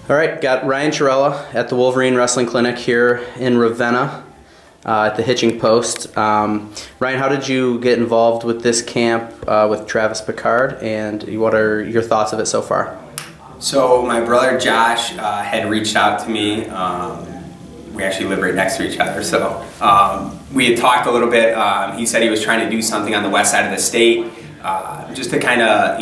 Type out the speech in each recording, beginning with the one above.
All right, got Ryan Churella at the Wolverine Wrestling Clinic here in Ravenna at the Hitching Post. Ryan, how did you get involved with this camp with Travis Picard, and what are your thoughts of it so far? So my brother Josh had reached out to me. We actually live right next to each other, so we had talked a little bit. He said he was trying to do something on the west side of the state, just to kind of,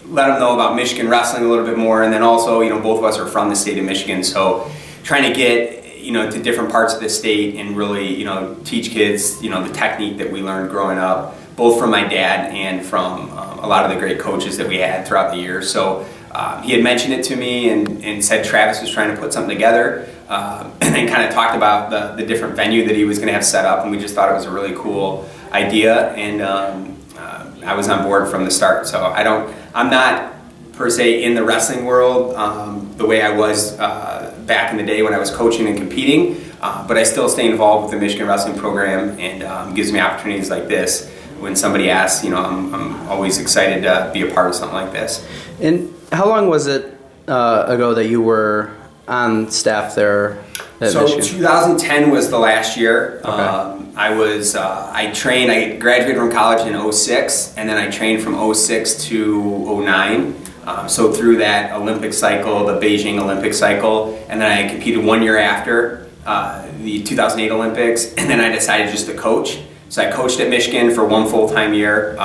let him know about Michigan wrestling a little bit more, and then also, both of us are from the state of Michigan, so trying to get, to different parts of the state and really, teach kids, the technique that we learned growing up, both from my dad and from a lot of the great coaches that we had throughout the years. So he had mentioned it to me and said Travis was trying to put something together, and then kind of talked about the different venue that he was going to have set up, and we just thought it was a really cool idea, and I was on board from the start. So I'm not per se in the wrestling world the way I was back in the day when I was coaching and competing, but I still stay involved with the Michigan wrestling program, and gives me opportunities like this. When somebody asks, I'm always excited to be a part of something like this. And how long was it ago that you were on staff there at Michigan? 2010 was the last year. Okay. I graduated from college in 06, and then I trained from 06 to 09. So through that Olympic cycle, the Beijing Olympic cycle, and then I competed 1 year after the 2008 Olympics, and then I decided just to coach. So I coached at Michigan for one full-time year,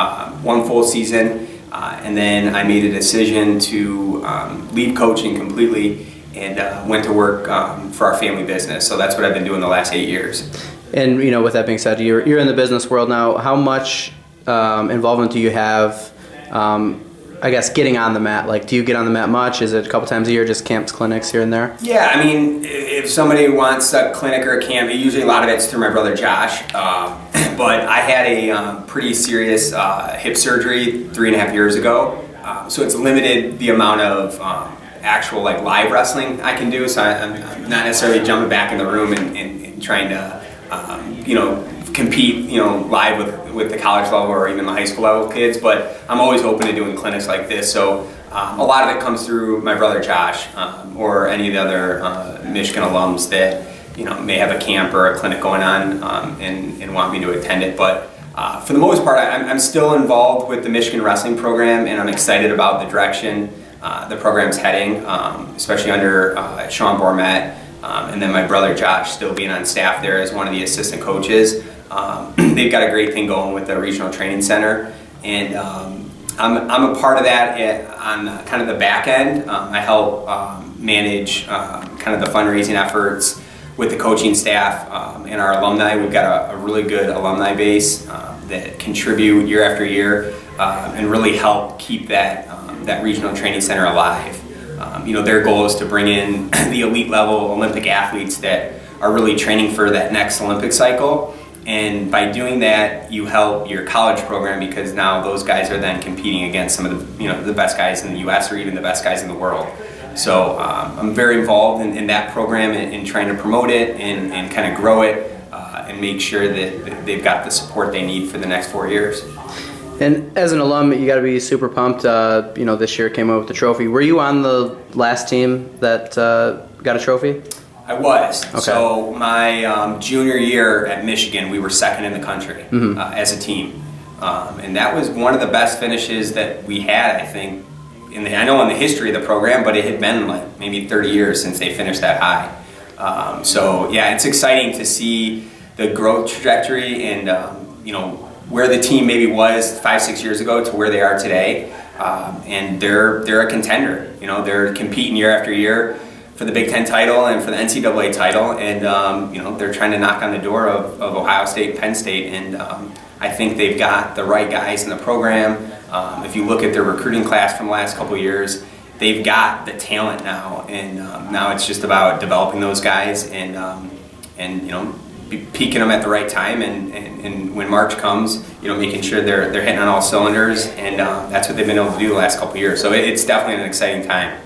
one full season, and then I made a decision to leave coaching completely and went to work for our family business. So that's what I've been doing the last 8 years. And with that being said, you're in the business world now. How much involvement do you have, I guess, getting on the mat? Like, do you get on the mat much? Is it a couple times a year, just camps, clinics here and there? Yeah, if somebody wants a clinic or a camp, usually a lot of it's through my brother Josh. But I had a pretty serious hip surgery 3.5 years ago. So it's limited the amount of actual live wrestling I can do. So I'm not necessarily jumping back in the room and trying to compete live with the college level or even the high school level kids, but I'm always open to doing clinics like this. So a lot of it comes through my brother Josh or any of the other Michigan alums that may have a camp or a clinic going on and want me to attend it. But for the most part, I'm still involved with the Michigan wrestling program, and I'm excited about the direction the program's heading, especially under Sean Bormet. And then my brother Josh still being on staff there as one of the assistant coaches. They've got a great thing going with the regional training center, and I'm a part of that on kind of the back end. I help manage kind of the fundraising efforts with the coaching staff and our alumni. We've got a really good alumni base that contribute year after year and really help keep that regional training center alive. Their goal is to bring in the elite level Olympic athletes that are really training for that next Olympic cycle. And by doing that, you help your college program, because now those guys are then competing against some of the best guys in the U.S. or even the best guys in the world. So I'm very involved in that program and trying to promote it and kind of grow it and make sure that they've got the support they need for the next 4 years. And as an alum, you got to be super pumped. This year came out with the trophy. Were you on the last team that got a trophy? I was. Okay. So my junior year at Michigan, we were second in the country as a team, and that was one of the best finishes that we had, I think, in the history of the program. But it had been maybe 30 years since they finished that high. So yeah, it's exciting to see the growth trajectory and where the team maybe was 5-6 years ago to where they are today, and they're a contender. They're competing year after year for the Big Ten title and for the NCAA title, and they're trying to knock on the door of Ohio State, Penn State, and I think they've got the right guys in the program. If you look at their recruiting class from the last couple of years, they've got the talent now, and now it's just about developing those guys and peaking them at the right time, and when March comes, making sure they're hitting on all cylinders, and that's what they've been able to do the last couple of years. So it's definitely an exciting time.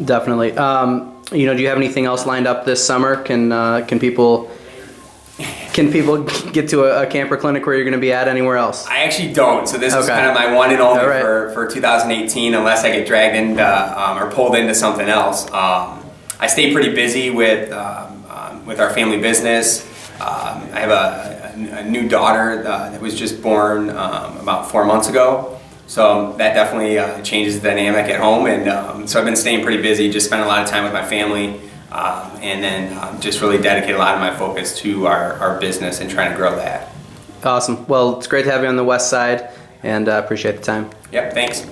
Definitely. Do you have anything else lined up this summer? Can people Can people get to a camper clinic where you're going to be at anywhere else? I actually don't. So this is Okay. kind of my one and only All right. for 2018, unless I get dragged into or pulled into something else. I stay pretty busy with our family business. I have a new daughter that was just born about 4 months ago. So that definitely changes the dynamic at home. And so I've been staying pretty busy, just spending a lot of time with my family. And then just really dedicate a lot of my focus to our business and trying to grow that. Awesome. Well, it's great to have you on the west side, and appreciate the time. Yep, thanks.